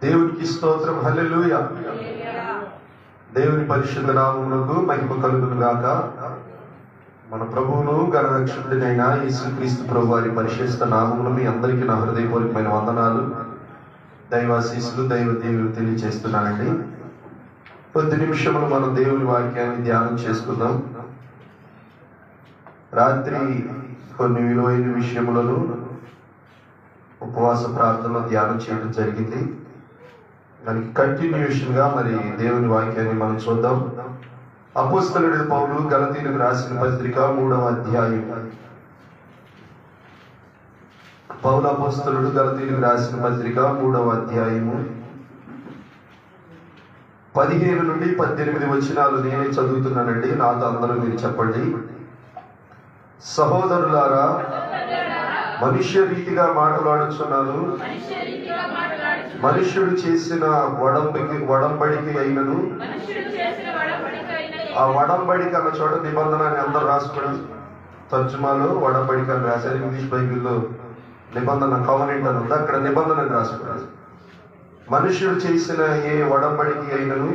దేవునికి స్తోత్రం. హల్లెలూయా. దేవుని పరిశుద్ధ నామమునకు మహిమ కలుగును గాక. మన ప్రభువును గణరక్షకుడినైన యేసుక్రీస్తు ప్రభు వారి పరిశుద్ధ నామమును మీ అందరికీ నా హృదయపూర్వకమైన వందనాలు, దైవాశీస్సులు, దైవ దీవెనలు తెలియజేస్తున్నానండి. కొద్ది నిమిషములు మనం దేవుని వాక్యాన్ని ధ్యానం చేసుకుందాం. రాత్రి కొన్ని విలువైన విషయములను ఉపవాస ప్రార్థనలో ధ్యానం చేయడం జరిగింది. దానికి కంటిన్యూషన్ గా మరి దేవుని వాక్యాన్ని మనం చూద్దాం. అపోస్తలుడైన పౌలు గలతీయులకు రాసిన పత్రిక 3వ అధ్యాయం. పౌలు అపోస్తలుడు గలతీయులకు రాసిన పత్రిక 3వ అధ్యాయము 15 నుండి 18 వచనాలు నేనే చదువుతున్నానండి. నాతో అందరూ మీరు చెప్పండి. సహోదరులారా, మనుష్య రీతిగా మాట్లాడుచున్నాను, మనుష్యుడు చేసిన వడంబడికి అయినను. ఆ వడంబడిక అన్న చోట నిబంధన అని అందరూ రాసుకోండి. తర్జుమాలో వడంబడిక అని రాశారు. ఇంగ్లీష్ బైబిల్లో నిబంధన కవనెంట్ అని ఉంది, అక్కడ నిబంధన అని రాసుకున్నారు. మనుష్యుడు చేసిన ఏ వడంబడికి అయినను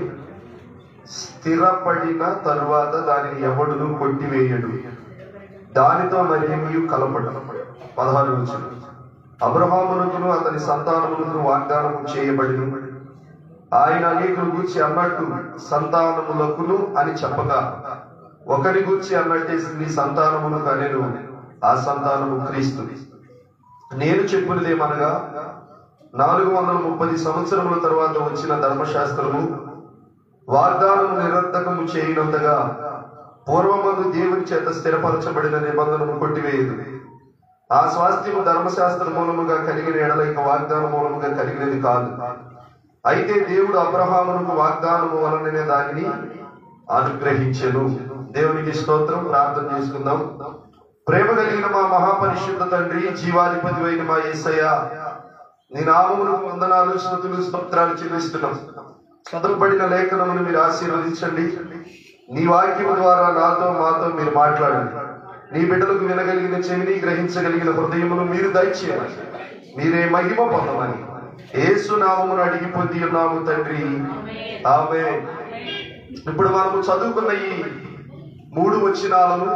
స్థిరపడిన తరువాత దానిని ఎవడును కొట్టివేయడు, దానితో మరి కలపడు. 16 వచనం. అబ్రహామునకును అతని సంతానమునకును వాగ్దానము చేయబడిను. ఆయన అనేకుల గూర్చి అన్నట్టు సంతానములకును అని చెప్పగా, ఒకరి గూర్చి అన్నట్టే నీ సంతానమునకు అనేను, ఆ సంతానము క్రీస్తు. నేను చెప్పినదేమనగా, 430 సంవత్సరముల తర్వాత వచ్చిన ధర్మశాస్త్రము వాగ్దానము నిరర్థకము చేయనంతగా పూర్వమందు దేవుని చేత స్థిరపరచబడిన నిబంధనను కొట్టివేయదు. ఆ స్వాస్థ్యము ధర్మశాస్త్ర మూలముగా కలిగిన ఎడల ఇక వాగ్దాన మూలముగా కలిగినది కాదు. అయితే దేవుడు అబ్రహామునకు వాగ్దానము వలననే దానిని అనుగ్రహించెను. దేవునికి స్తోత్రం. ప్రార్థన చేసుకుందాం. ప్రేమ కలిగిన మా మహాపరిశుద్ధ తండ్రి, జీవాధిపతి అయిన మా యేసయ్య, నీ నామమునకు వందనాలు, స్తుతులు, స్తోత్రాలు చెల్లిస్తున్నాం. చదువుబడిన లేఖనమును మీరు ఆశీర్వదించండి. నీ వాక్యము ద్వారా నాతో మాతో మీరు మాట్లాడండి. నీ బిడ్డలకు వినగలిగిన చెవిని, గ్రహించగలిగిన హృదయమును మీరు దయచేయాలి. మీరే మహిమ పొందమని యేసు నామమును అడిగి పొంది ఉన్నాము తండ్రి, ఆమేన్. ఇప్పుడు మనము చదువుకున్న ఈ 3 వచనాలను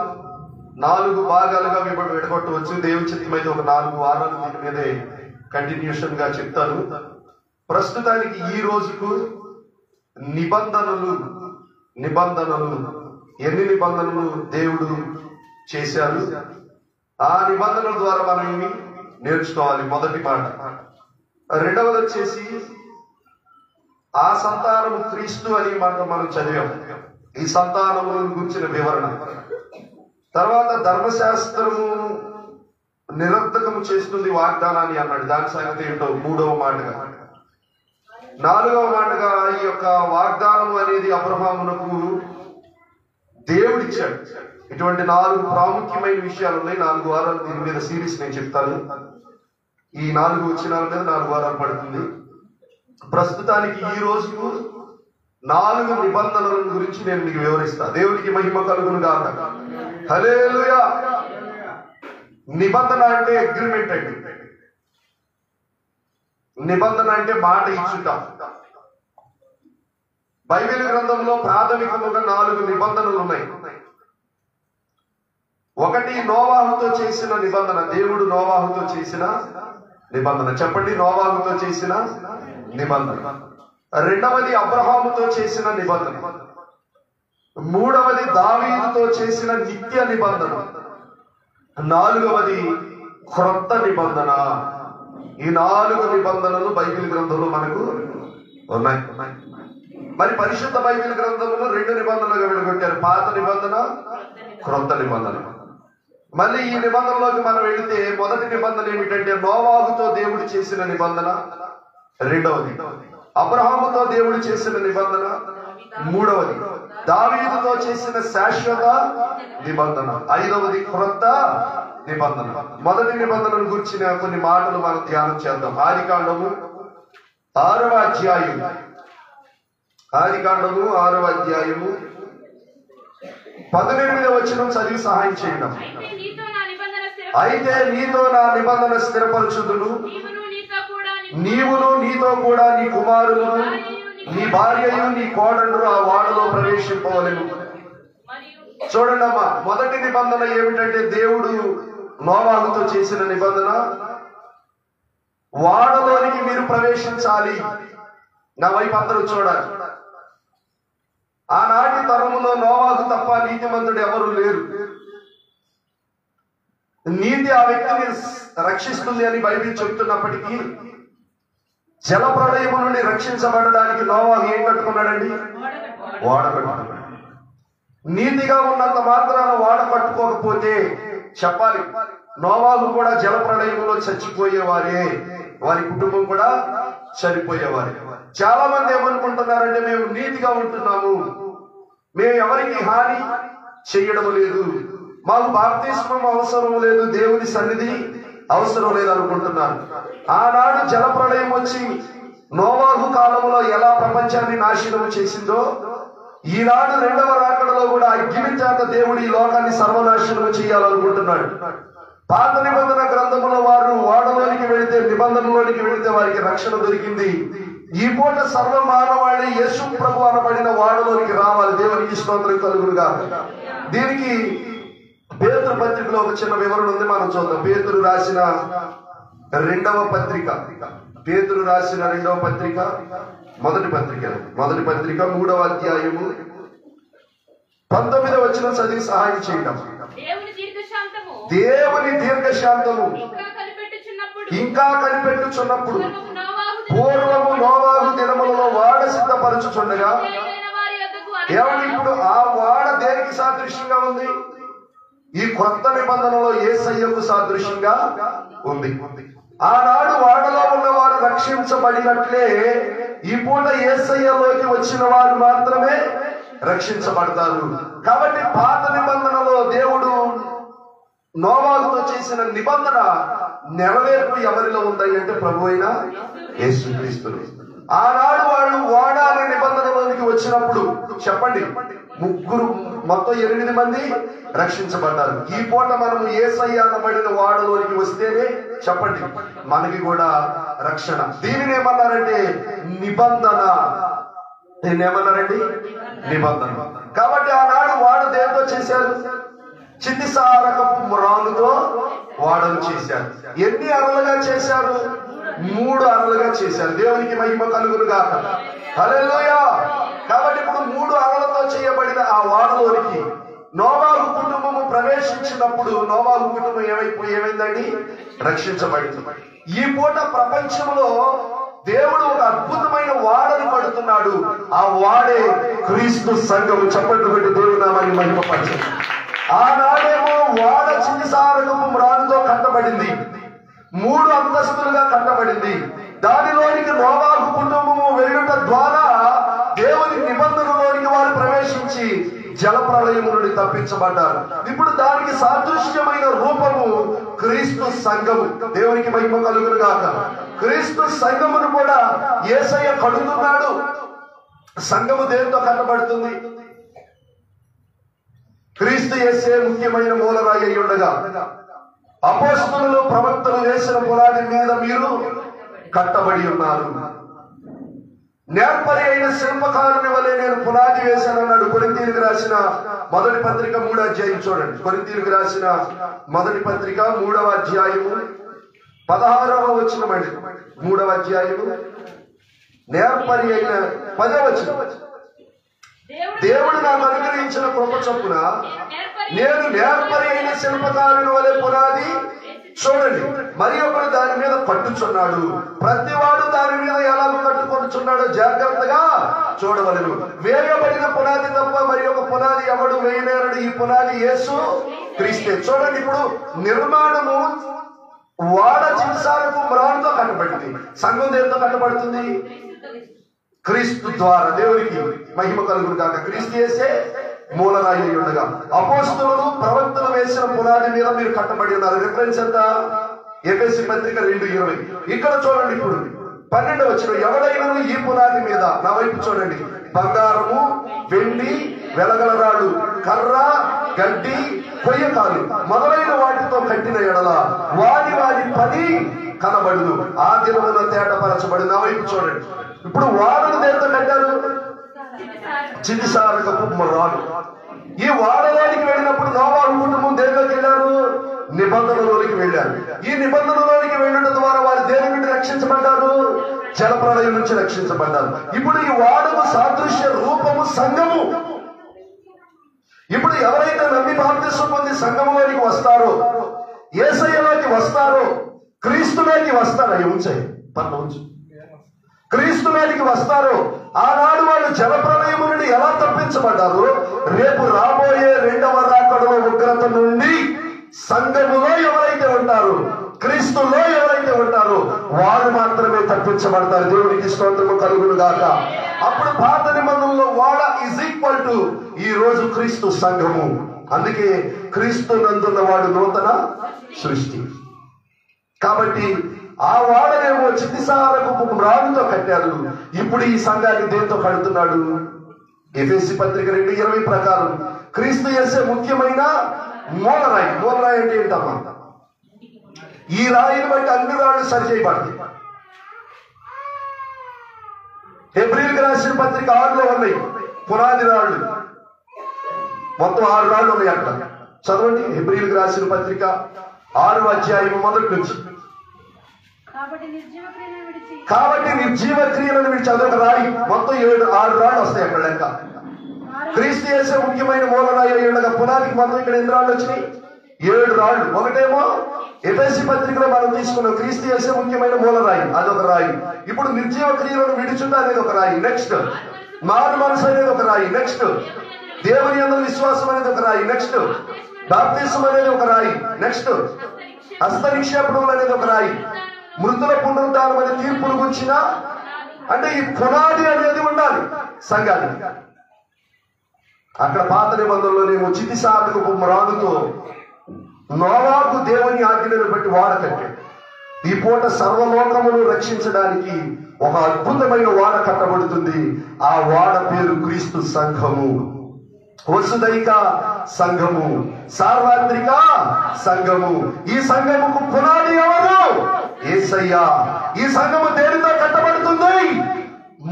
4 భాగాలుగా విడగొట్టవచ్చు. దేవుని చిత్తమైతే ఒక 4 వారాలు దీని మీదే కంటిన్యూషన్ గా చెప్తాను. ప్రస్తుతానికి ఈ రోజుకు నిబంధనలు ఎన్ని నిబంధనలు దేవుడు చేశారు, ఆ నిబంధనల ద్వారా మనం ఏమి నేర్చుకోవాలి, మొదటి మాట. రెండవది వచ్చేసి ఆ సంతానము క్రీస్తు అని మాట మనం చదివాం. ఈ సంతానము గురించిన వివరణ. తర్వాత ధర్మశాస్త్రము నిరర్థకము చేస్తుంది వాగ్దానాన్ని అన్నాడు. దాని సంగతి ఏంటో 3వ మాటగా. 4వ మాటగా ఈ యొక్క వాగ్దానము అనేది అబ్రహామునకు దేవుడిచ్చాడు. ఇటువంటి 4 ప్రాముఖ్యమైన విషయాలు ఉన్నాయి. 4 వారాలు దీని మీద సిరీస్ నేను చెప్తాను. ఈ 4 వచనాల మీద 4 వారాలు పడుతుంది. ప్రస్తుతానికి ఈ రోజుకు 4 నిబంధనల గురించి నేను మీకు వివరిస్తా. దేవునికి మహిమ కలుగును గాక. హల్లెలూయా. నిబంధన అంటే అగ్రిమెంట్ అండి. నిబంధన అంటే మాట ఇచ్చుట. బైబిల్ గ్రంథంలో ప్రాథమికముగా 4 నిబంధనలు ఉన్నాయి. ఒకటి నోవాహుతో చేసిన నిబంధన. దేవుడు నోవాహుతో చేసిన నిబంధన. చెప్పండి, నోవాహుతో చేసిన నిబంధన. రెండవది అబ్రహాముతో చేసిన నిబంధన. మూడవది దావీదుతో చేసిన నిత్య నిబంధన. నాలుగవది క్రొత్త నిబంధన. ఈ 4 నిబంధనలు బైబిల్ గ్రంథంలో మనకు ఉన్నాయి. మరి పరిశుద్ధ బైబిల్ గ్రంథంలో 2 నిబంధనలుగా విడగొట్టారు. పాత నిబంధన, క్రొత్త నిబంధన. మళ్ళీ ఈ నిబంధనలోకి మనం వెళితే మొదటి నిబంధన ఏమిటంటే నోవాహుతో దేవుడు చేసిన నిబంధన. రెండవది అబ్రహాముతో దేవుడు చేసిన నిబంధన. మూడవది దావీదుతో చేసిన శాశ్వత నిబంధన. ఐదవది క్రొత్త నిబంధన. మొదటి నిబంధనను గురించిన కొన్ని మాటలు మనం ధ్యానం చేద్దాం. ఆదికాండము 6వ అధ్యాయం. ఆదికాండము 6వ అధ్యాయము 18వ వచనం చదివి సహాయం చేయడం. అయితే నీతో నా నిబంధన స్థిరపరచుదును, నీవును నీతో కూడా నీ కుమారులు నీ భార్యయు నీ కోడళ్ళు ఆ వాడలో ప్రవేశింపవలెను. చూడండి అమ్మా, మొదటి నిబంధన ఏమిటంటే దేవుడు నోవాహుతో చేసిన నిబంధన, వాడలోనికి మీరు ప్రవేశించాలి. నా వైపు అందరూ చూడాలి. ఆనాటి తరములో నోవాహు తప్ప నీతిమంతుడు ఎవరు లేరు. నీతి ఆ వ్యక్తిని రక్షిస్తుంది అని బైబిల్ చెప్తున్నప్పటికీ జల ప్రళయము నుండి రక్షించబడడానికి నోవాహు ఏం కట్టుకున్నాడండి? వాడ కట్టుకున్నాడు. నీతిగా ఉన్నంత మాత్రాన వాడ కట్టుకోకపోతే చెప్పాలి, నోవాహు కూడా జల ప్రళయంలో చచ్చిపోయేవారే, వారి కుటుంబం కూడా చనిపోయేవారే. చాలా మంది ఏమనుకుంటున్నారంటే మేము నీతిగా ఉంటున్నాము, మేము ఎవరికి హాని చెయ్యడం లేదు, మాకు బాప్తిస్మం అవసరం లేదు, దేవుని సన్నిధి అవసరం లేదు అనుకుంటున్నారు. ఆనాడు జల ప్రళయం వచ్చి నోవాహు కాలంలో ఎలా ప్రపంచాన్ని నాశనం చేసిందో, ఈనాడు రెండవ రాకడలో కూడా అగ్ని చేత దేవుడు ఈ లోకాన్ని సర్వనాశనం చేయాలనుకుంటున్నాడు. పాత నిబంధన గ్రంథంలో వారు వాడలోనికి వెళితే, నిబంధనలోనికి వెళితే వారికి రక్షణ దొరికింది. ఈ పూట సర్వ మానవాళి యేసు ప్రభు అనబడిన వాడలోనికి రావాలి. దేవునికి స్తోత్రం కలుగునుగా. దీనికి పేతురు పత్రికలో ఒక చిన్న వివరణ ఉంది, మనం చూద్దాం. పేతురు రాసిన రెండవ పత్రిక, పేతురు రాసిన రెండవ పత్రిక, మొదటి పత్రిక 3వ అధ్యాయము 19వ వచనం చదివి సహాయం చేయడం. దేవుని దీర్ఘశాంతము ఇంకా కనిపెట్టుచున్నప్పుడు పూర్వము నోవాహు దినములలో వాడ సిద్ధపరచుచుండగా, ఏమని ఇప్పుడు ఆ వాడ దేనికి సాదృశ్యంగా ఉంది? ఈ కొత్త నిబంధనలో యేసయ్యకు సాదృశ్యంగా ఉంది. ఆనాడు వాడలో ఉన్న వారు రక్షించబడినట్లే ఈ పూట యేసయ్యలోకి వచ్చిన వారు మాత్రమే రక్షించబడతారు. కాబట్టి పాత నిబంధనలో దేవుడు నోవాహుతో చేసిన నిబంధన నెరవేర్పు ఎవరిలో ఉంది అంటే ప్రభు అయిన యేసుక్రీస్తులో. ఆనాడు వాళ్ళు వాడ అనే నిబంధనలోనికి వచ్చినప్పుడు చెప్పండి, మొత్తం 8 మంది రక్షించబడ్డారు. ఈ పూట మనం యేసయ్య అనబడిన వాడలోనికి వస్తేనే చెప్పండి మనకి కూడా రక్షణ. దీనిని ఏమన్నారంటే నిబంధన. దీన్నేమన్నారండి? నిబంధన. కాబట్టి ఆనాడు వాడ దేంతో చేశారు? చితిసారకపు రాళ్ళతో వాడలు చేశారు. ఎన్ని అరలుగా చేశారు? 3 అరలుగా చేశారు. దేవునికి మహిమ కలుగునుగాక. హల్లెలూయా. కాబట్టి ఇప్పుడు 3 అరలతో చేయబడిన ఆ వాడలోనికి నోవాహు కుటుంబము ప్రవేశించినప్పుడు నోవాహు కుటుంబం ఏమైందండి? రక్షించబడింది. ఈ పూట ప్రపంచంలో దేవుడు ఒక అద్భుతమైన వాడని పడుతున్నాడు. ఆ వాడే క్రీస్తు సంఘము. చెప్పండి పెట్టి దేవుడు నామాన్ని మహిమపరచండి. ఆనాడేమో వాడ చితిసారకపు మ్రానుతో కట్టబడింది, 3 అంతస్తులుగా కట్టబడింది. దానిలోనికి నోవాహు కుటుంబము వెళ్ళుట ద్వారా దేవుని నిబంధనలోనికి వారు ప్రవేశించి జల ప్రళయం నుండి తప్పించబడ్డారు. ఇప్పుడు దానికి సాదృశ్యమైన రూపము క్రీస్తు సంఘము. దేవునికి మహిమ కలుగునుగాక. క్రీస్తు సంఘమును కూడా యేసయ్య కడుతున్నాడు. సంఘము దేనితో కట్టబడుతుంది? క్రీస్తు యేసే ముఖ్యమైన మూలరాయి అయి ఉండగా అపోస్తలులు ప్రవక్తలు వేసిన పునాది మీద మీరు కట్టబడి ఉన్నారు. నేర్పరి అయిన శిల్పకారుని వలె నేను పునాది వేశానన్నాడు. కొరింథీయులకు రాసిన మొదటి పత్రిక 3వ అధ్యాయం చూడండి. కొరింథీయులకు రాసిన మొదటి పత్రిక 3వ అధ్యాయము 16వ వచనం అండి. 3వ అధ్యాయము నేర్పరి అయిన 10వ వచనం. దేవుడు నాకు అనుగ్రహించిన కృప చొప్పున నేను నేర్పరి అయిన శిల్పకారుని వలె పునాది, చూడండి, మరి ఒకడు దాని మీద కట్టుచున్నాడు. ప్రతివాడు దాని మీద ఎలాగో కట్టుకొనుచున్నాడో జాగ్రత్తగా చూడవలెను. వేయబడిన పునాది తప్ప మరి ఒక పునాది ఎవడు వేయలేరడు. ఈ పునాది యేసు క్రీస్తే. చూడండి, ఇప్పుడు నిర్మాణము వాడ చితిసారపు మ్రానుతో కట్టబడింది. సంఘం దేనితో కట్టబడుతుంది? క్రీస్తు ద్వారా. దేవునికి మహిమ కలుగును కాక. క్రీస్తు యేసే మూలరాయి అయి ఉండగా అపోస్తలులు ప్రవక్తలు వేసిన పునాది మీద మీరు కట్టబడి ఉన్నారు. రిఫరెన్స్ ఎంత? ఎఫెసీ పత్రిక 2:20. ఇక్కడ చూడండి, ఇప్పుడు 12వ వచనం. ఎవడైనా ఈ పునాది మీద, నా వైపు చూడండి, బంగారము, వెండి, వెలగలరాడు, కర్ర, గడ్డి, కొయ్యకాలు మొదలైన వాటితో కట్టిన ఎడల వారి పని కనబడును, ఆ దినమున తేటపరచబడును. నా వైపు చూడండి. ఇప్పుడు వాడను దేంతో కట్టారు? చితిసారకపు రాడు. ఈ వాడలోనికి వెళ్ళినప్పుడు నోవాహు కుటుంబం దేనిలోకి వెళ్ళారు? నిబంధనలోనికి వెళ్ళారు. ఈ నిబంధనలోనికి వెళ్ళడం ద్వారా వారు దేని నుండి రక్షించబడ్డారు? జలప్రళయం నుంచి రక్షించబడ్డారు. ఇప్పుడు ఈ వాడకు సాదృశ్య రూపము సంఘము. ఇప్పుడు ఎవరైతే నమ్మి బాప్తిస్మం పొంది సంఘంలోనికి వస్తారో, యేసయ్యలోకి వస్తారో, క్రీస్తులోకి వస్తారో, క్రీస్తులోకి వస్తారో, ఆనాడు వాళ్ళు జలప్రళయము నుండి ఎలా తప్పించబడ్డారు, రేపు రాబోయే రెండవ రాకడలో ఉగ్రత నుండి సంఘములో ఎవరైతే ఉంటారో, క్రీస్తులో ఎవరైతే ఉంటారో వారు మాత్రమే తప్పించబడతారు. దేవునికి స్తోత్రము కలుగును గాక. అప్పుడు పాత నిబంధనలో వాడ ఈజ్ ఈక్వల్ టు ఈ రోజు క్రీస్తు సంఘము. అందుకే క్రీస్తు నందున్న వాడు నూతన సృష్టి. కాబట్టి ఆ వాడనేమో చితిసారపు రాళ్ళతో కట్టారు. ఇప్పుడు ఈ సంఘాన్ని దేంతో కడుతున్నాడు? ఎఫెసీ పత్రిక 2:20 ప్రకారం క్రీస్తు యేసే ముఖ్యమైన మూలరాయి. మూలరాయి అంటే ఏంటమ్మా? ఈ రాయిని బట్టి అన్ని రాళ్ళు సరిచేయబడతాయి. హెబ్రీయులకు రాసిన పత్రిక 6లో ఉన్నాయి పునాది రాళ్ళు. మొత్తం 6 రాళ్ళు ఉన్నాయి అక్కడ. చదవండి హెబ్రీయులకు రాసిన పత్రిక 6వ అధ్యాయం మొదటి నుంచి. కాబట్టి నిర్జీవ క్రియలను విడిచి అదొక రాయి. మొత్తం 6 రాళ్ళు వస్తాయి అక్కడ లెక్క. క్రీస్తు యేసే ముఖ్యమైన మూలరాయి అయి ఉండగా పునాదికి మొత్తం ఇక్కడ ఎన్ని రాళ్ళు వచ్చినాయి? 7 రాళ్ళు. ఒకటేమో ఎఫెసీ పత్రికలో మనం తీసుకున్నాం, క్రీస్తు యేసే ముఖ్యమైన మూలరాయి, అదొక రాయి. ఇప్పుడు నిర్జీవ క్రియలను విడిచుట అనేది ఒక రాయి. నెక్స్ట్ మారు మనసు అనేది ఒక రాయి. నెక్స్ట్ దేవుని యందు విశ్వాసం అనేది ఒక రాయి. నెక్స్ట్ బాప్తిస్మం అనేది ఒక రాయి. నెక్స్ట్ హస్త నిక్షేపణలు అనేది ఒక రాయి. మృతుల పునరుద్ధానం అనే తీర్పును గురించిన అంటే ఈ పునాది అనేది ఉండాలి సంఘానికి. అక్కడ పాత నిబంధనలోనేమో చితిసారకపు రాళ్ళతో నోవాహు దేవుని ఆజ్ఞలను బట్టి వాడ కట్టాడు. ఈ పూట సర్వలోకమును రక్షించడానికి ఒక అద్భుతమైన వాడ కట్టబడుతుంది. ఆ వాడ పేరు క్రీస్తు సంఘము. వసుదైక సంఘము, సార్వత్రిక సంఘము. ఈ సంఘముకు పునాది ఎవరు? యేసయ్య. ఈ సంఘము దేనితో కట్టబడుతుంది?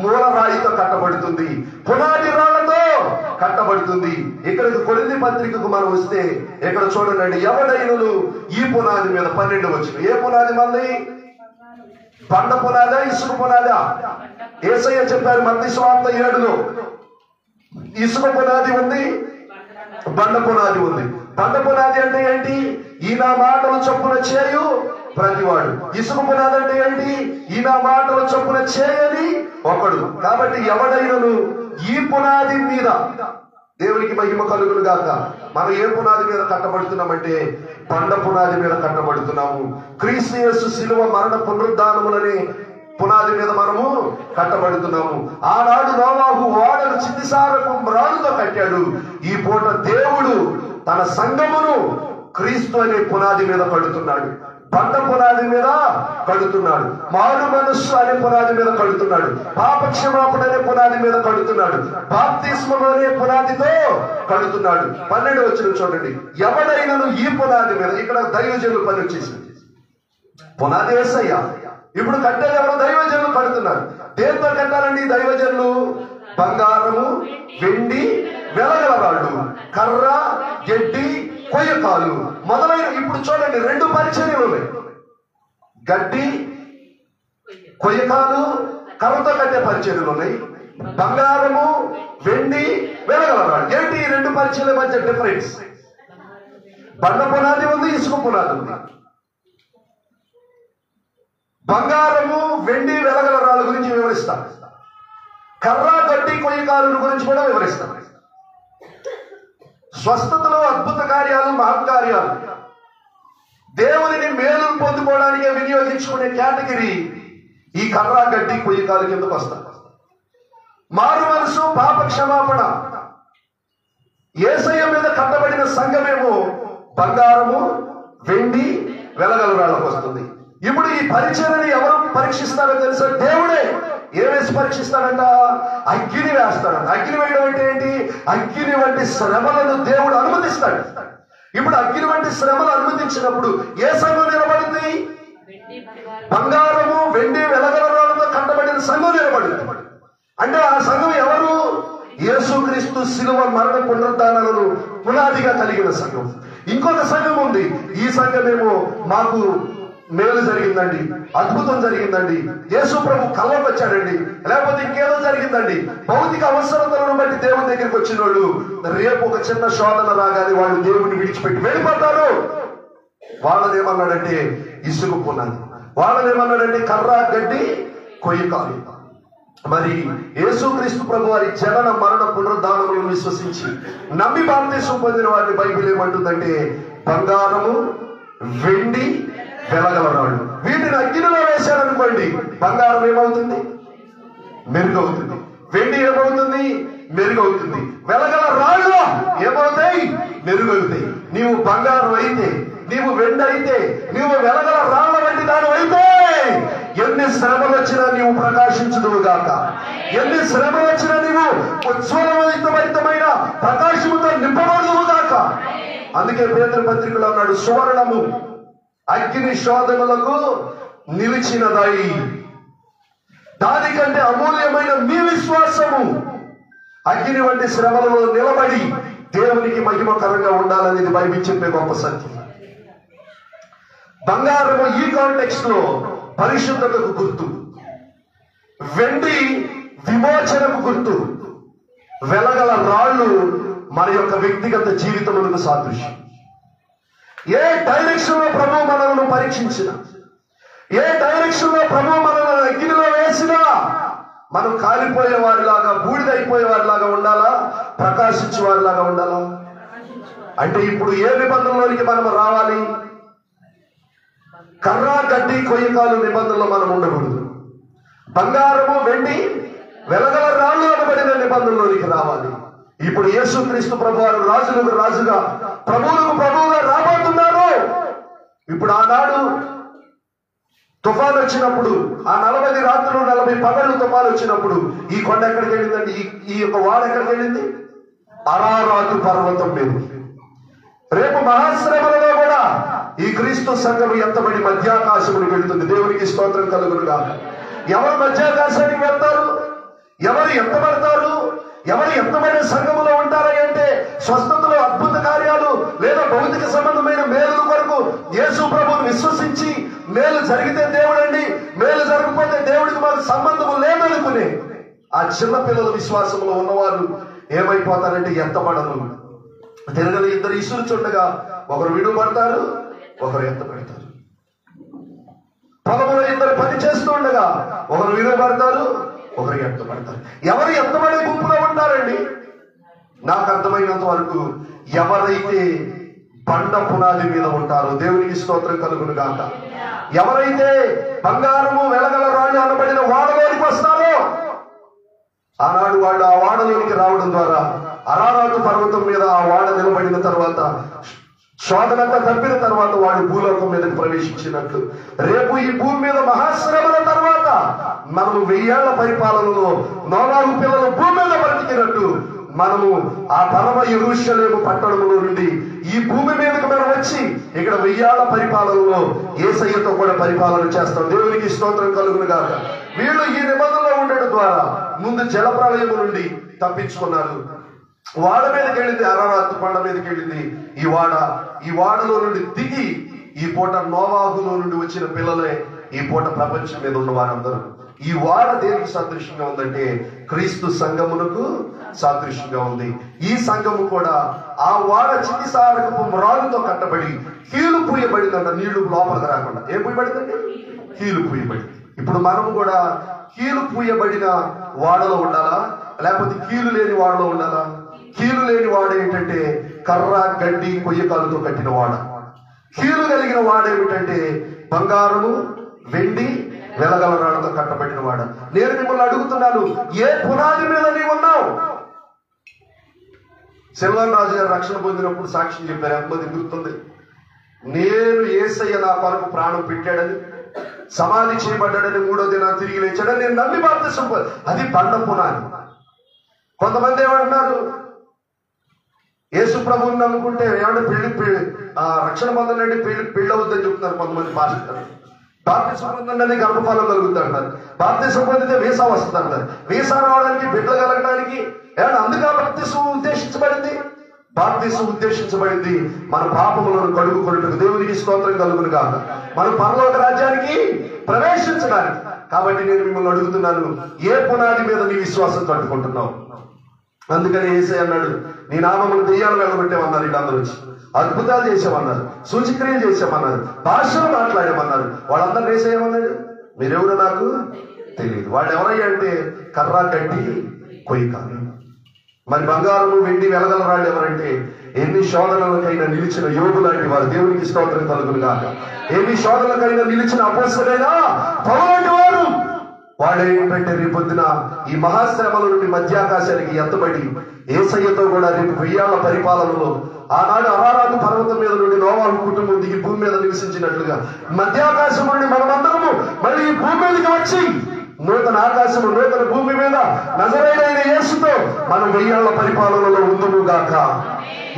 మూలరాయితో కట్టబడుతుంది, పునాది రాళ్లతో కట్టబడుతుంది. ఇక్కడికి కొరింథీ పత్రికకు మనం వస్తే ఇక్కడ చూడండి, ఎవడైనను ఈ పునాది మీద 12 వచ్చిన. ఏ పునాది మళ్ళీ? బండ పునాదా, ఇసుక పునాదా? యేసయ్య చెప్పారు మత్తయి సువార్త 7లో, ఇసుక పునాది ఉంది, బండ పునాది ఉంది. బండ పునాది అంటే ఏంటి? ఈ నా మాటలు చొప్పున చేయు ప్రతివాడు. ఇసుక పునాది అంటే ఏంటి? ఈ నా మాటలు చొప్పున చేయని ఒకడు. కాబట్టి ఎవడైనను ఈ పునాది మీద, దేవునికి మహిమ కలుగును గాక. మనం ఏ పునాది మీద కట్టబడుతున్నామంటే బండ పునాది మీద కట్టబడుతున్నాము. క్రీస్తు యేసు శిలువ మరణ పునరుద్ధానములని పునాది మీద మనము కట్టబడుతున్నాము. ఆనాడు నోవాహు ఓడను చితిసారపు రాళ్ళతో కట్టాడు. ఈ పూట దేవుడు తన సంఘమును క్రీస్తు అనే పునాది మీద కడుతున్నాడు. బండ పునాది మీద కడుతున్నాడు. మారు మనస్సు అనే పునాది మీద కడుతున్నాడు. పాపక్షమాపణ అనే పునాది మీద కడుతున్నాడు. బాప్తిస్మం అనే పునాదితో కడుతున్నాడు. 12 వచనం చూడండి, ఎవడైనను ఈ పునాది మీద. ఇక్కడ దైవజనులు పని వచ్చేసింది. పునాది యేసయ్య. ఇప్పుడు కట్టేది ఎవరు? దైవజనులు కడుతున్నారు. దేంతో కట్టాలండి దైవజనులు? బంగారము, వెండి, వెలగల రాళ్ళు, కర్ర, గడ్డి, కొయ్యకాలు మొదలైన. ఇప్పుడు చూడండి 2 పరిచర్యలు ఉన్నాయి. గడ్డి, కొయ్యకాలు, కర్రతో కట్టే పరిచర్యలు ఉన్నాయి. బంగారము, వెండి, వెలగల రాళ్ళు. ఏంటి ఈ 2 పరిచర్యల మధ్య డిఫరెన్స్? బండ పునాది ఉంది, ఇసుక పునాది ఉంది. బంగారము, వెండి, వెలగల రాళ్ళ గురించి వివరిస్తాం. కర్ర, గడ్డి, కొయ్యకాలు గురించి కూడా వివరిస్తాం. స్వస్థతలో అద్భుత కార్యాలు, మహత్కార్యాలు, దేవునిని మేలు పొందుకోవడానికి వినియోగించుకునే కేటగిరీ ఈ కర్ర, గడ్డి, కొయ్యకాలు కిందకు వస్తారు. మారు మనసు, పాప క్షమాపణ. యేసయ్య మీద కట్టబడిన సంఘమేమో బంగారము, వెండి, వెలగల రాళ్ళకు వస్తుంది. ఇప్పుడు ఈ పరిచర్యని ఎవరు పరీక్షిస్తారో తెలుసా? దేవుడే. ఏమేసి పరీక్షిస్తాడంట? అగ్ని వేస్తాడంట. అగ్ని వేయడం అంటే ఏంటి? అగ్ని వంటి శ్రమలను దేవుడు అనుమతిస్తాడు. ఇప్పుడు అగ్ని వంటి శ్రమలు అనుమతించినప్పుడు ఏ సంఘం నిలబడింది? బంగారము వెండి వెలగల రాళ్లతో కట్టబడిన సంఘం నిలబడింది. అంటే ఆ సంఘం ఎవరు? యేసుక్రీస్తు శిలువ మరణ పునరుద్ధానాలను పునాదిగా కలిగిన సంఘం. ఇంకొక సంఘం ఉంది. ఈ సంఘమేమో మాకు మేలు జరిగిందండి, అద్భుతం జరిగిందండి, యేసు ప్రభు కళ్ళకు వచ్చాడండి, లేకపోతే ఇంకేదో జరిగిందండి, భౌతిక అవసరతలను బట్టి దేవుని దగ్గరికి వచ్చిన వాళ్ళు రేపు ఒక చిన్న శోధన రాగానే వాళ్ళు దేవుడిని విడిచిపెట్టి వెళ్ళిపోతారు. వాళ్ళని ఏమన్నాడంటే ఇసుక పునాది, వాళ్ళని ఏమన్నాడంటే కర్ర గడ్డి కొయ్యకాలు. మరి యేసుక్రీస్తు ప్రభు వారి జనన మరణ పునరుద్ధానములను విశ్వసించి నమ్మి బాప్తిసం పొందిన వారిని బైబిల్ ఏమంటుందంటే బంగారము వెండి వెలగల రాళ్ళు వీటిని అగ్నిలో వేశారనుకోండి, బంగారం ఏమవుతుంది? మెరుగవుతుంది. వెండి ఏమవుతుంది? మెరుగవుతుంది. వెలగల రాళ్ళు ఏమవుతాయి? మెరుగవుతాయి. నీవు బంగారం అయితే, నీవు వెండి అయితే, నీవు వెలగల రాళ్ల వంటి దాని అయితే ఎన్ని శ్రమలు వచ్చినా నీవు ప్రకాశించుదువు గాక. ఎన్ని శ్రమలు వచ్చినా నీవు ఉజ్వలమైన ప్రకాశముతో నింపబడుదువు గాక. అందుకే పేతురు పత్రికలో అన్నాడు, సువర్ణము అగ్ని శోధనలకు నిలిచినదై దానికంటే అమూల్యమైన మీ విశ్వాసము అగ్ని వంటి శ్రమలలో నిలబడి దేవునికి మహిమకరంగా ఉండాలనేది బైబిల్ చెప్పే గొప్ప సత్యం. బంగారము ఈ కాంటెక్స్ట్ లో పరిశుద్ధతకు గుర్తు, వెండి విమోచనకు గుర్తు, వెలగల రాళ్ళు మన యొక్క వ్యక్తిగత జీవితములకు సాదృశ్యం. ఏ డైరెక్షన్ లో ప్రభు మనల్ని పరీక్షించినా, ఏ డైరెక్షన్ లో ప్రభు మనల్ని అగ్నిలో వేసినా మనం కాలిపోయే వారిలాగా, బూడిదైపోయే వారిలాగా ఉండాలా, ప్రకాశించే వారిలాగా ఉండాలా? అంటే ఇప్పుడు ఏ నిబంధనలోనికి మనం రావాలి? కర్ర గడ్డి కొయ్యకాలు నిబంధనలో మనం ఉండకూడదు. బంగారము వెండి వెలగల రాళ్ళు అనబడిన నిబంధనలోనికి రావాలి. ఇప్పుడు యేసుక్రీస్తు ప్రభు వారు రాజులకు రాజుగా, ప్రభువులకు ప్రభువుగా రాబోతున్నారు. ఇప్పుడు ఆనాడు తుఫాను వచ్చినప్పుడు, ఆ 40 రాత్రులు 40 పగళ్ళు తుఫాను వచ్చినప్పుడు ఈ కొండ ఎక్కడికి వెళ్ళిందండి? ఈ యొక్క వాడ ఎక్కడికి వెళ్ళింది? అరారాతు పర్వతం మీద. రేపు మహాశ్రమలలో కూడా ఈ క్రీస్తు సంఘం ఎత్తబడి మధ్యాకాశమునికి వెళ్తుంది. దేవునికి స్తోత్రం కలుగునుగా. ఎవరు మధ్యాకాశానికి వెళ్తారు? ఎవరు ఎత్తబడతారు? ఎవరు ఎత్తబడిన సంఘములో ఉంటారా అంటే స్వస్థతలు, అద్భుత కార్యాలు లేదా భౌతిక సంబంధమైన మేలుల కొరకు యేసు ప్రభువుని విశ్వసించి మేలు జరిగితే దేవుడండి, మేలు జరగకపోతే దేవుడికి మనకు సంబంధము లేదనుకునే ఆ చిన్న పిల్లల విశ్వాసంలో ఉన్నవారు ఏమైపోతారంటే ఎత్తబడరు. తిరగలి ఇద్దరు ఇసురు చుండగా ఒకరు విడుపడతారు, ఒకరు ఎత్తబడతారు. పొలంలో ఇద్దరు పని చేస్తూ ఉండగా ఒకరు విడుపడతారు, ఒకరు ఎత్తబడతారు. ఎవరు ఎత్తబడే గుంపులో ఉంటారండి? నాకు అర్థమైనంత వరకు ఎవరైతే బండ పునాది మీద ఉంటారో, దేవునికి స్తోత్రం కలుగును గాక, ఎవరైతే బంగారము వెలగల రాళ్ళు అనబడిన వాడలోనికి వస్తారో ఆనాడు వాళ్ళు ఆ వాడలోనికి రావడం ద్వారా అరారాతు పర్వతం మీద ఆ వాడ నిలబడిన తర్వాత, శోధనంతా తప్పిన తర్వాత వాడు భూలోకం మీదకి ప్రవేశించినట్లు, రేపు ఈ భూమి మీద మహాశ్రమల తర్వాత మనము 1000 ఏళ్ల పరిపాలనలో నోవాహు పిల్లలు భూమి మీద బ్రతికినట్టు మనము ఆ పరమ యెరూషలేము పట్టణంలో నుండి ఈ భూమి మీదకి మనం వచ్చి ఇక్కడ 1000 ఏళ్ల పరిపాలనలో యేసయ్యతో కూడా పరిపాలన చేస్తాం. దేవునికి స్తోత్రం కలుగును గాక. వీళ్ళు ఈ నిబంధనలో ఉండడం ద్వారా ముందు జల ప్రళయము నుండి తప్పించుకున్నారు. వాడ మీదకి వెళ్ళింది, అరారాతు కొండ మీదకి వెళ్ళింది ఈ వాడలో నుండి దిగి ఈ పూట నోవాహులో నుండి వచ్చిన పిల్లలే ఈ పూట ప్రపంచం మీద ఉన్న వారందరూ. ఈ వాడ దేనికి సాదృశ్యంగా ఉందంటే క్రీస్తు సంఘమునకు సాదృశ్యంగా ఉంది. ఈ సంఘము కూడా ఆ వాడ చిన్ని సారకపు మ్రాలుతో కట్టబడి కీలు పూయబడిందంట, నీళ్లు లోపలికి రాకుండా. ఏం పూయబడిందండి? కీలు పూయబడింది. ఇప్పుడు మనము కూడా కీలు పూయబడిన వాడలో ఉండాలా, లేకపోతే కీలు లేని వాడలో ఉండాలా? కీలు లేని వాడ ఏంటంటే కర్ర గడ్డి కొయ్యకాలతో కట్టిన వాడ. కీలు కలిగిన వాడ ఏమిటంటే బంగారము వెండి వెలగల రాళ్లతో కట్టబడిన వాడ. నేను మిమ్మల్ని అడుగుతున్నాను, ఏ పునాది మీద నీవు ఉన్నావు? సెల్వన్ రాజు గారు రక్షణ పొందినప్పుడు సాక్ష్యం చెప్పారు, ఎంతమంది గుర్తుంది? నేను యేసయ్య నా కొరకు ప్రాణం పెట్టాడని, సమాధి చేయబడ్డాడని, 3వ దినాన్ని తిరిగి లేచాడని నేను నమ్మి బాప్తిసం పొందాను. అది బండ పునాది. కొంతమంది ఏమంటున్నారు, యేసు ప్రభువుని నమ్ముకుంటే ఏమంటే రక్షణ పొందనండి, పెళ్ళి అవుద్దని చెప్తున్నారు కొంతమంది పాస్టర్లు. బాప్తిసం పొందంగానే గర్భఫలం కలుగుతుంది అంటారు. బాప్తిసం పొందితే వీసా వస్తుంది అంటారు. వీసా రావడానికి, బిడ్డలు కలగడానికి అందుకే బాప్తిసం ఉద్దేశించబడింది. బాప్తిసం ఉద్దేశించబడింది మన పాపములను కడుగుకొనుటకు. దేవునికి స్తోత్రం కలుగును గాక. మనం పరలోక రాజ్యానికి ప్రవేశించడానికి. కాబట్టి నేను మిమ్మల్ని అడుగుతున్నాను, ఏ పునాది మీద నీ విశ్వాసం కట్టుకుంటున్నావు? అందుకని యేసయ్య అన్నాడు, నీ నామమును దెయ్యాలు వెళ్ళగొట్టామన్నారు. వీళ్ళందరూ వచ్చి అద్భుతాలు చేసామన్నారు, సూచక్రియలు చేసామన్నారు, భాషలు మాట్లాడామన్నారు. వాళ్ళందరూ యేసయ్యమన్నాడు, మీరెవరో నాకు తెలియదు. వాళ్ళు ఎవరయ్యా అంటే కర్రా కట్టి కొయ్యకాలు. మరి బంగారము వెండి వెలగల రాళ్ళు ఎవరంటే ఎన్ని శోధనలకైనా నిలిచిన యోగు లాంటి వారు. దేవునికి స్తోత్రం కలుగును గాక. ఎన్ని శోధనలకైనా నిలిచిన అపోస్తలుడైన పౌలు వారు. వాళ్ళు ఏంటంటే రేపొద్దున ఈ మహాశ్రమల నుండి మధ్యాకాశానికి ఎత్తబడి యేసయ్యతో కూడా రేపు 1000 ఏళ్ల పరిపాలనలో ఆనాడు అరారాతు పర్వతం మీద నుండి నోవాహు కుటుంబం దిగి భూమి మీద నివసించినట్లుగా మధ్యాకాశం నుండి మనమందరము మళ్ళీ ఈ భూమి మీదకి వచ్చి నూతన ఆకాశము నూతన భూమి మీద నజరేయుడైన యేసుతో మనం 1000 ఏళ్ల పరిపాలనలో ఉందుము గాక.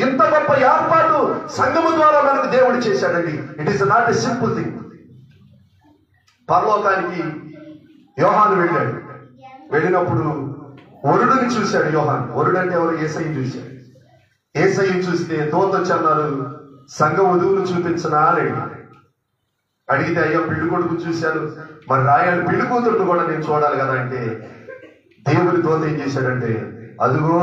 ఇంత గొప్ప ఏర్పాటు సంఘము ద్వారా మనకు దేవుడు చేశాడండి. It is not a simple thing. పరలోకానికి యోహాను వెళ్ళాడు. వెళ్ళినప్పుడు వరుడిని చూశాడు యోహాను. వరుడు అంటే ఎవరు? యేసయ్యను చూశాడు. యేసయ్యను చూస్తే దూత వచ్చి అన్నారు, సంఘ వధువును చూపించనా అని అడిగితే, అయ్యో పెళ్లి కొడుకు చూశాను, మరి రాయాలి పెళ్లి కూతురును కూడా నేను చూడాలి కదా అంటే, దేవుని దూత ఏం చేశాడంటే అదిగో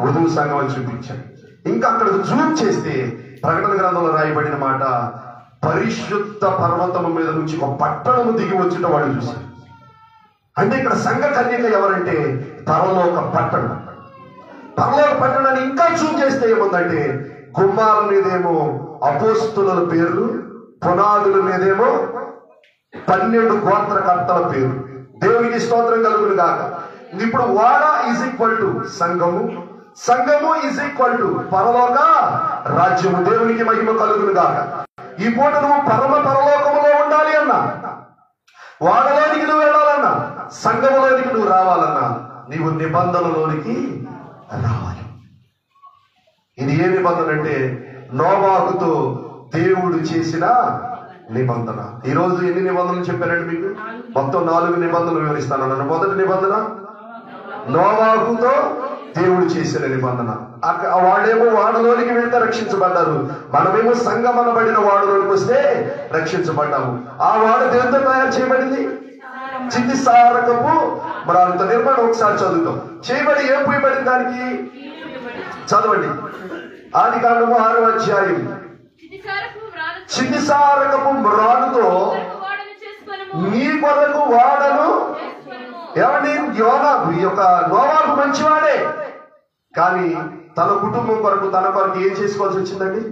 వధువు సంఘం అని చూపించాడు. ఇంకా అక్కడ జూమ్ చేస్తే ప్రకటన గ్రంథంలో రాయబడిన మాట, పరిశుద్ధ పర్వతము మీద నుంచి ఒక పట్టణము దిగి వచ్చిన వాడు చూశాడు. అంటే ఇక్కడ సంఘ కన్యక ఎవరంటే పరలోక పట్టణం. పరలోక పట్టణాన్ని ఇంకా జూమ్ చేస్తే ఏముందంటే, గుమ్మాల మీదేమో అపోస్తుల పేర్లు, పునాదుల మీదేమో 12 గోత్రకర్తల పేరు. దేవునికి స్తోత్రం కలుగును గాక. ఇప్పుడు వాడ ఈజ్ ఈక్వల్ టు సంఘము, సంఘము ఈజ్ ఈక్వల్ టు పరలోక రాజ్యము. దేవునికి మహిమ కలుగును గాక. ఈ పూట నువ్వు పరలోకములో ఉండాలి అన్నా, వాడలోనికి నువ్వు వెళ్ళాలన్నా, సంఘములోనికి నువ్వు రావాలన్నా, నీవు నిబంధనలోనికి రావాలి. ఇది ఏ నిబంధన అంటే నోవాహుతో దేవుడు చేసిన నిబంధన. ఈ రోజు ఎన్ని నిబంధనలు చెప్పానండి మీకు? మొత్తం 4 నిబంధనలు వివరిస్తాను. మొదటి నిబంధన నోవాహుతో దేవుడు చేసిన నిబంధన. వాళ్ళేమో వాడలోనికి వెళ్తే రక్షించబడ్డారు, మనమేమో సంగమనబడిన వాడలోనికి వస్తే రక్షించబడ్డాము. ఆ వాడ దేవుడితో తయారు చేయబడింది, చిన్ని సారకపు మ్రానుతో నిర్మాణం. ఒకసారి చదువుతాం. చేయబడి ఏం పోయబడింది దానికి? చదవండి. ఆది కాండము 6వ అధ్యాయం. చిన్ని సారకపు మ్రానుతో నీ కొరకు వాడను. ఏమండి, ఈ యొక్క నోవాహు మంచివాడే, కానీ తన కుటుంబం కొరకు తన కొరకు ఏం చేసుకోవాల్సి వచ్చిందండి?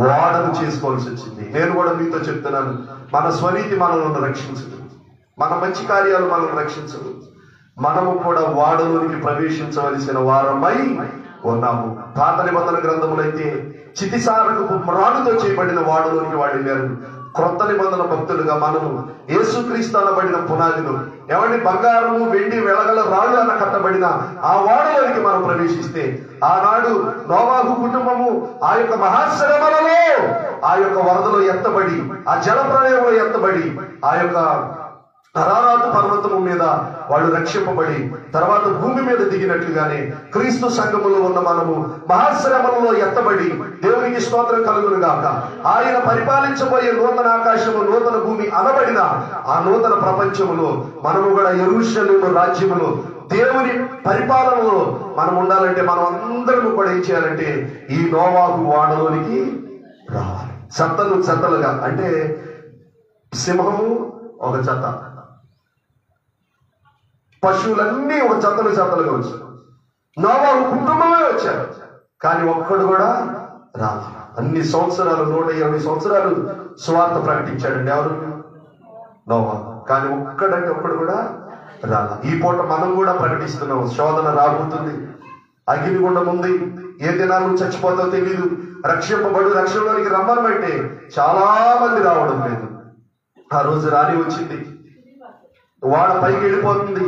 వాడను చేసుకోవాల్సి వచ్చింది. నేను కూడా మీతో చెప్తున్నాను, మన స్వనీతి మనల్ని రక్షించదు, మన మంచి కార్యాలు మనల్ని రక్షించదు. మనము కూడా వాడలోనికి ప్రవేశించవలసిన వారమై ఉన్నాము. పాత నిబంధన గ్రంథములైతే చితిసారకపు మ్రానుతో చేయబడిన వాడలోనికి వాళ్ళు వెళ్ళారు. క్రొత్త నిబంధన భక్తులుగా మనము యేసుక్రీస్తు అనబడిన పునాదిలో, ఏమండి, బంగారము వెండి వెలగల రాళ్ళు అన్న కట్టబడిన ఆ వాడలోనికి మనం ప్రవేశిస్తే, ఆనాడు నోవాహు కుటుంబము ఆ యొక్క మహాశ్రమలలో, ఆ యొక్క వరదలో ఎత్తబడి, ఆ జల ప్రళయంలో ఎత్తబడి, ఆ యొక్క అరారాతు పర్వతము మీద వాళ్ళు రక్షింపబడి తర్వాత భూమి మీద దిగినట్లుగానే క్రీస్తు సంఘములో ఉన్న మనము మహాశ్రమలలో ఎత్తబడి, దేవునికి స్తోత్రం కలుగును గాక, ఆయన పరిపాలించబోయే నూతన ఆకాశము నూతన భూమి అనబడిన ఆ నూతన ప్రపంచములో మనము కూడా యెరూషలేము రాజ్యములో దేవుని పరిపాలనలో మనం ఉండాలంటే మనం అందరము కూడా ఏం చేయాలంటే ఈ నోవాహు వాడలోనికి రావాలి. జతలుగా అంటే సింహము ఒక జత, పశువులన్నీ ఒక జతలుగా వచ్చారు. నోవాహు కుటుంబమే వచ్చారు, కానీ ఒక్కడు కూడా రాదు. అన్ని సంవత్సరాలు 120 సంవత్సరాలు సువార్త ప్రకటించాడండి ఎవరు? నోవాహు. కానీ ఒక్కడు కూడా రాదు. ఈ పూట మనం కూడా ప్రకటిస్తున్నాం, శోధన రాబోతుంది, అగ్నిగుండం ఉంది, ఏ దినాలు చచ్చిపోతావు తెలీదు, రక్షింపబడు, రక్షణలోనికి రమ్మనమంటే చాలా మంది రావడం లేదు. ఆ రోజు రాని వచ్చింది, వాడ పైకి వెళ్ళిపోతుంది,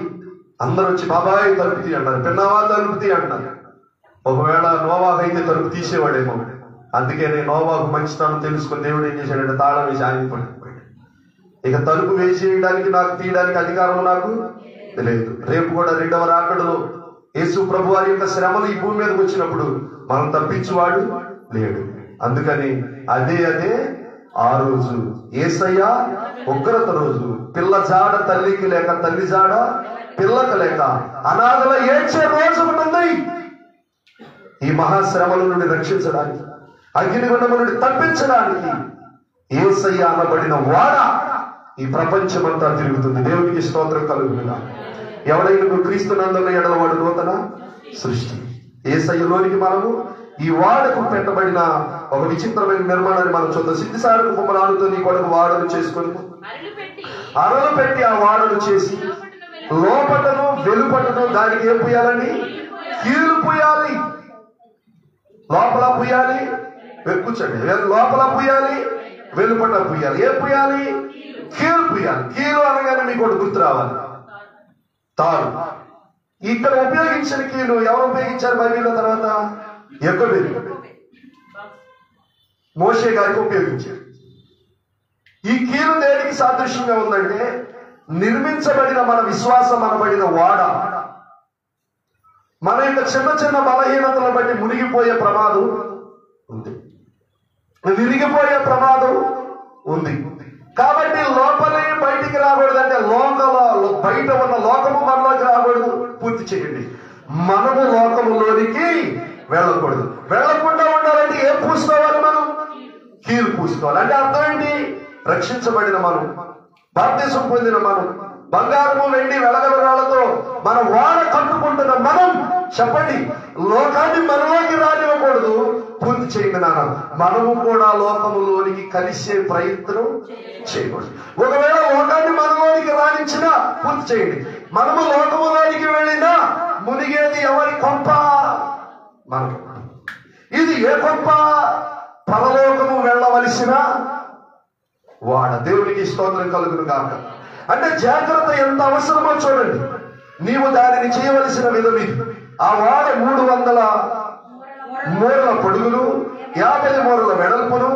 అందరూ వచ్చి బాబాయ్ తలుపు తీ అంటారు, పిన్నవా తలుపు తీ అంటారు. ఒకవేళ నోవాహు అయితే తలుపు తీసేవాడేమో. అందుకే నేను నోవాహు మంచితనం తెలుసుకుని దేవుడు ఏం చేశాడంటే తాళం వేసి ఆగిపోయాడు. ఇక తలుపు వేసేయడానికి నాకు తీయడానికి అధికారం నాకు లేదు. రేపు కూడా రెండవ రాకడలో యేసు ప్రభు వారి యొక్క శ్రమలు ఈ భూమి మీదకి వచ్చినప్పుడు మనం తప్పించువాడు లేడు. అందుకని అదే ఆ రోజు యేసయ్య ఉగ్రత రోజు, పిల్ల జాడ తల్లికి లేక, తల్లి జాడ పిల్లకి లేక అనాథల ఏడ్చే రోజు ఉంటుంది. ఈ మహాశ్రమల నుండి రక్షించడానికి, అగ్నిగుండము నుండి తప్పించడానికి యేసయ్య అనబడిన వాడ ఈ ప్రపంచమంతా తిరుగుతుంది. దేవునికి స్తోత్రం కలుగునుగా. ఎవడైనా క్రీస్తునందున్న ఎడల వాడు నూతన సృష్టి. యేసయ్యలోనికి మనము ఈ వాడకు పెట్టబడిన ఒక విచిత్రమైన నిర్మాణాన్ని మనం చూద్దాం. సిద్ధిసారకు కుమ్మరాలతో నీ కొడుకు వాడలు చేసుకొని అరలు పెట్టి ఆ వాడలు చేసి లోపటను వెలుపటను దానికి ఏం పూయాలని? కీలు పూయాలి. లోపల పూయాలి, కూర్చోండి. లోపల పూయాలి, వెలుపట పూయాలి. ఏం పూయాలి? కీలు పూయాలి. కీలు అనగానే మీకు ఒకటి గుర్తు రావాలి, తాడు. ఇక్కడ ఉపయోగించిన కీలు ఎవరు ఉపయోగించారు బైబిల్లో? తర్వాత యెకోబేలు, మోషే గారికి ఉపయోగించారు. ఈ కీలు దేనికి సాదృశ్యంగా ఉందంటే, నిర్మించబడిన మన విశ్వాసం అనబడిన వాడ మన యొక్క చిన్న చిన్న బలహీనతలను బట్టి మునిగిపోయే ప్రమాదం ఉంది, విరిగిపోయే ప్రమాదం ఉంది. కాబట్టి లోపలే బయటికి రాకూడదంటే బయట ఉన్న లోకము మనలోకి రాకూడదు. పూర్తి చేయండి. మనము లోకములోనికి వెళ్ళకూడదు. వెళ్ళకుండా ఉండాలంటే ఏం పూసుకోవాలి? మనం కీలు పూసుకోవాలి. అంటే అర్థం ఏంటి? రక్షించబడిన మనం, బాప్తిసం పొందిన మనం, బంగారము వెండి వెలగల రాళ్లతో మన వాడ కట్టుకుంటున్న మనం, చెప్పండి, లోకాన్ని మనలోకి రానివ్వకూడదు. పూర్తి చేయండి నాన్న. మనము కూడా లోకములోనికి కలిసే ప్రయత్నం చేయకూడదు. ఒకవేళ లోకాన్ని మనలోనికి రాణించినా పూర్తి చేయండి. మనము లోకములోనికి వెళ్ళినా మునిగేది ఎవరి కొంప? మనం. ఇది ఏ కొంప? పరలోకము వెళ్ళవలసిన వాడ. దేవునికి స్తోత్రం కలుగును గాక. అంటే జాగ్రత్త ఎంత అవసరమో చూడండి. నీవు దానిని చేయవలసిన విధం ఇది. ఆ వాడ 300 మూరల పొడుగులు, 50 మూరల వెడల్పును,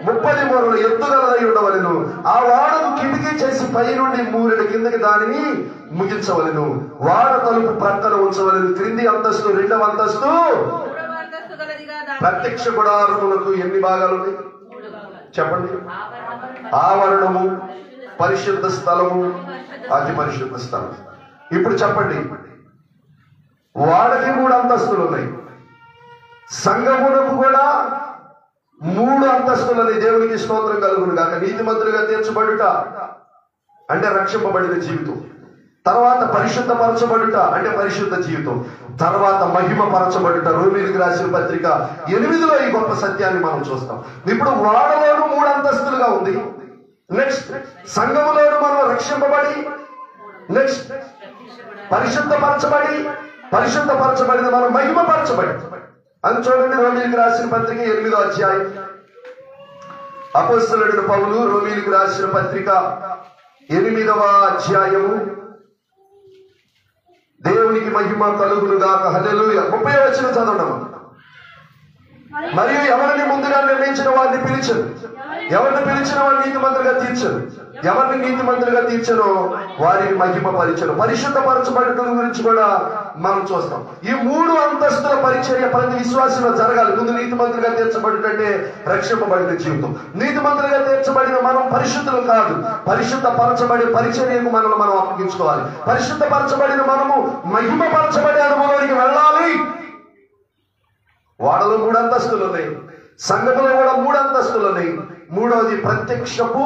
30 మూరల ఎత్తుగలదై ఉండవలెను. ఆ వాడను కిటికీ చేసి పై నుండి 3 కిందకి దానిని ముగించవలెను. వాడ తలుపు ప్రక్కన ఉంచవలెను. క్రింది అంతస్తు 2వ అంతస్తు ప్రత్యక్ష గుడారములకు ఎన్ని భాగాలు ఉన్నాయి చెప్పండి? ఆవరణము, పరిశుద్ధ స్థలము, అతి పరిశుద్ధ స్థలం. ఇప్పుడు చెప్పండి, వాడకి 3 అంతస్తులు ఉన్నాయి, సంఘమునకు కూడా 3 అంతస్తులని. దేవునికి స్తోత్రం కలుగును గాక. నీతిమంతులుగా తీర్చబడుట అంటే రక్షింపబడిన జీవితం, తర్వాత పరిశుద్ధపరచబడుట అంటే పరిశుద్ధ జీవితం, తర్వాత మహిమ పరచబడుట. రోమీయులకు రాసిన పత్రిక 8లో ఈ గొప్ప సత్యాన్ని మనం చూస్తాం. ఇప్పుడు వాడలోను 3 అంతస్తులుగా ఉంది. నెక్స్ట్ సంఘములోను మనం రక్షింపబడి, నెక్స్ట్ పరిశుద్ధపరచబడిన మనం మహిమపరచబడి. అని చూడండి, రోమీయులకు రాసిన పత్రిక 8వ అధ్యాయం. అపోస్తలుడైన పౌలు రోమీయులకు రాసిన పత్రిక 8వ అధ్యాయము. దేవునికి మహిమ కలుగును గాక. హల్లెలూయా. 30వ వచనం చదవడం. మరియు ఎవరిని ముందుగా నిర్ణయించిన వారిని పిలిచరు, ఎవరిని పిలిచిన వారిని నీతిమంతులుగా తీర్చరు, ఎవరిని నీతిమంతులుగా తీర్చరో వారిని మహిమపరిచరు. పరిశుద్ధపరచబడటం గురించి కూడా మనం చూస్తాం. ఈ 3 అంతస్తుల పరిచర్య ప్రతి విశ్వాసంలో జరగాలి. ముందు నీతిమంతులుగా తీర్చబడుటంటే రక్షింపబడిన జీవితం. నీతిమంతులుగా తీర్చబడిన మనం పరిశుద్ధులు కాదు, పరిశుద్ధపరచబడి పరిచర్యకు మనల్ని మనం అప్పగించుకోవాలి. పరిశుద్ధపరచబడిన మనము మహిమపరచబడే అనుభవానికి వెళ్ళాలి. వాడలో 3 అంతస్తులు ఉన్నాయి, సంఘములో కూడా 3 అంతస్తులు ఉన్నాయి. 3వది ప్రత్యక్షపు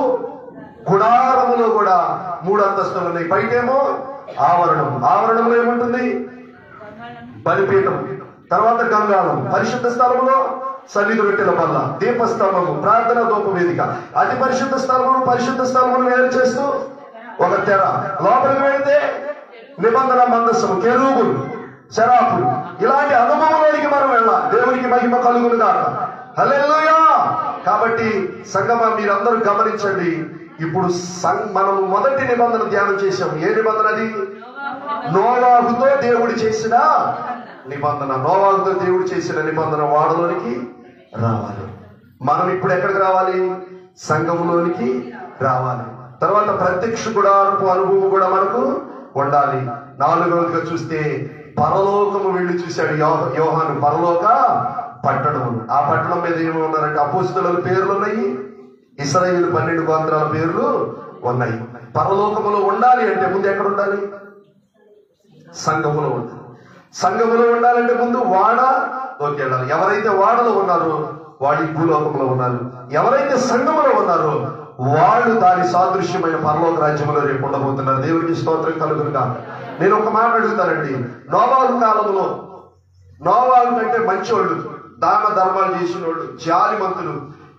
గుడారములో కూడా 3 అంతస్తులు ఉన్నాయి. బయటేమో ఆవరణం, ఆవరణంలో ఏముంటుంది? బలిపీఠం, తర్వాత గంగాళం, పరిశుద్ధ స్థలములో సన్నిధి పెట్టిన బల్ల, దీపస్తంభము, ప్రార్థన ధూప వేదిక. అతి పరిశుద్ధ స్థలమును వేరు చేస్తూ ఒక తెర. లోపలికి వెళితే నిబంధన మందస్సము, కెరూబులు, శరాపులు. ఇలాంటి అనుభవంలోనికి మనం వెళ్ళాలి. దేవునికి మహిమ కలుగును గాక. హల్లెలూయా. కాబట్టి సంగమా మీరందరూ గమనించండి. ఇప్పుడు మనం మొదటి నిబంధన ధ్యానం చేశాం. ఏ నిబంధన అది? నోవాహుతో దేవుడు చేసిన నిబంధన. నోవాహుతో దేవుడు చేసిన నిబంధన వాడలోనికి రావాలి. మనం ఇప్పుడు ఎక్కడికి రావాలి? సంఘములోనికి రావాలి. తర్వాత ప్రత్యక్ష గుడారపు అనుభవం కూడా మనకు ఉండాలి. 4వదిగా చూస్తే పరలోకము వెళ్ళి చూశాడు యోహాను, పరలోక పట్టణం. ఆ పట్టణం మీద ఏమి ఉన్నారంటే అపోస్తలుల పేర్లు ఉన్నాయి, ఇశ్రాయేలు 12 గోత్రాల పేర్లు ఉన్నాయి. పరలోకములో ఉండాలి అంటే ముందు ఎక్కడ ఉండాలి? సంఘములో ఉండాలి. సంఘములో ఉండాలంటే ముందు వాడలోకి వెళ్ళాలి. ఎవరైతే వాడలో ఉన్నారో వాడి భూలోకంలో ఉన్నారు. ఎవరైతే సంఘములో ఉన్నారో వాళ్ళు దాని సాదృశ్యమైన పరలోక రాజ్యంలో రేపు ఉండబోతున్నారు. దేవుడికి స్తోత్రం కలుగునుగా. నేను ఒక మాట అడుగుతానండి. నోవాహు కాలంలో నోవాహు కంటే మంచోళ్ళు, దాన ధర్మాలు చేసిన వాళ్ళు, జాలిమంతులు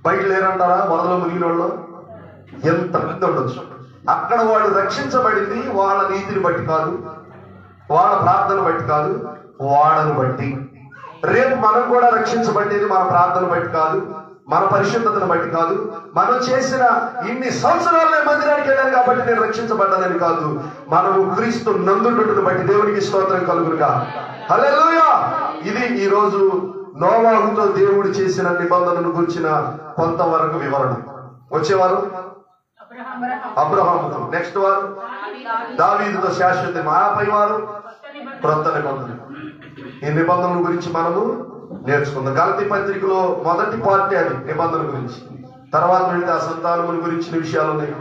బయట లేరంటారా? వరదలో మునిగిన వాళ్ళు ఎంతమంది ఉండొచ్చు. అక్కడ వాళ్ళు రక్షించబడింది వాళ్ళ నీతిని బట్టి కాదు, వాళ్ళ ప్రార్థన బట్టి కాదు, వాడను బట్టి. రేపు మనం కూడా రక్షించబడేది మన ప్రార్థన బట్టి కాదు, మన పరిశుద్ధతను బట్టి కాదు, మనం చేసిన ఇన్ని సంవత్సరాలనే మందిరానికి వెళ్ళాను కాబట్టి నేను రక్షించబడ్డానని కాదు, మనము క్రీస్తు నందుటను బట్టి దేవునికి స్తోత్రం కలుగునుగా. హల్లెలూయా. ఇది ఈ రోజు నోవాహుతో దేవుడు చేసిన నిబంధనను గురించిన కొంతవరకు వివరణ. వచ్చేవారు అబ్రహాముతో, నెక్స్ట్ వారు దావీదుతో శాశ్వత, ఆపై వారు క్రొత్త నిబంధన. ఈ నిబంధనల గురించి మనము నేర్చుకుందాం. గలతీ పత్రికలో మొదటి పార్టీ అది నిబంధన గురించి. తర్వాత వెళితే ఆ సంతానముల గురించిన విషయాలు ఉన్నాయి.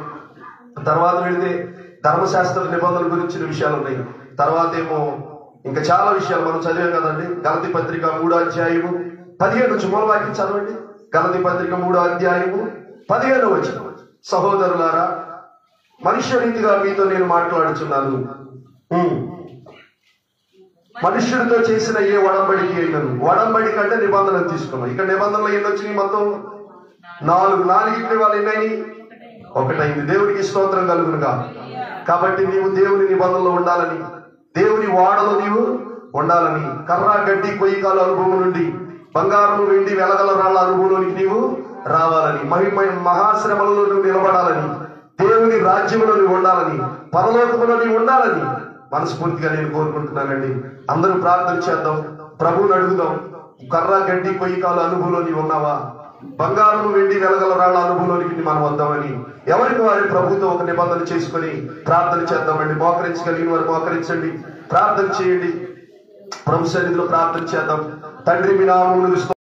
తర్వాత వెళితే ధర్మశాస్త్ర నిబంధనల గురించిన విషయాలు ఉన్నాయి. తర్వాత ఏమో ఇంకా చాలా విషయాలు మనం చదివాం కదండి. గలతీ పత్రిక 3వ అధ్యాయము 15 నుంచి మూలవాక్యం చదవండి. గలతీ పత్రిక 3వ అధ్యాయము 15 వచనం. సహోదరులారా, మనుష్య రీతిగా మీతో నేను మాట్లాడుచున్నాను. మనుష్యుడితో చేసిన ఏ ఒడంబడికి అయినను, ఒడంబడికి అంటే నిబంధనలు తీసుకున్నాం. ఇక్కడ నిబంధనలు ఎన్ని వచ్చినాయి? మొత్తం 4 వాళ్ళు ఎన్నైనాయి? ఒకటైంది. దేవుడికి స్తోత్రం కలుగునుగా. కాబట్టి నీవు దేవుని నిబంధనలో ఉండాలని, దేవుని వాడలో నీవు ఉండాలని, కర్ర గడ్డి కొయ్యకాల అనుభవం నుండి బంగారము వెండి వెలగల రాళ్ల అనుభవంలోనికి నీవు రావాలని, మహాశ్రమలలో నువ్వు నిలబడాలని, దేవుని రాజ్యంలో నువ్వు ఉండాలని, పరలోకములో నీవు ఉండాలని మనస్ఫూర్తిగా నేను కోరుకుంటున్నానండి. అందరూ ప్రార్థన చేద్దాం, ప్రభువుని అడుగుదాం. కర్ర గడ్డి కొయ్యకాల అనుభవంలో నీవు ఉన్నావా? బంగారము వెండి వెలగల రాళ్ల అనుభవంలోనికి మనం వద్దామని ఎవరికి వారి ప్రభుతో ఒక నిబంధన చేసుకుని ప్రార్థన చేద్దామండి. మోకరించగలిగిన వారు మోకరించండి, ప్రార్థన చేయండి. ప్రభు సన్నిధిలో ప్రార్థన చేద్దాం. తండ్రి, మీ నామమున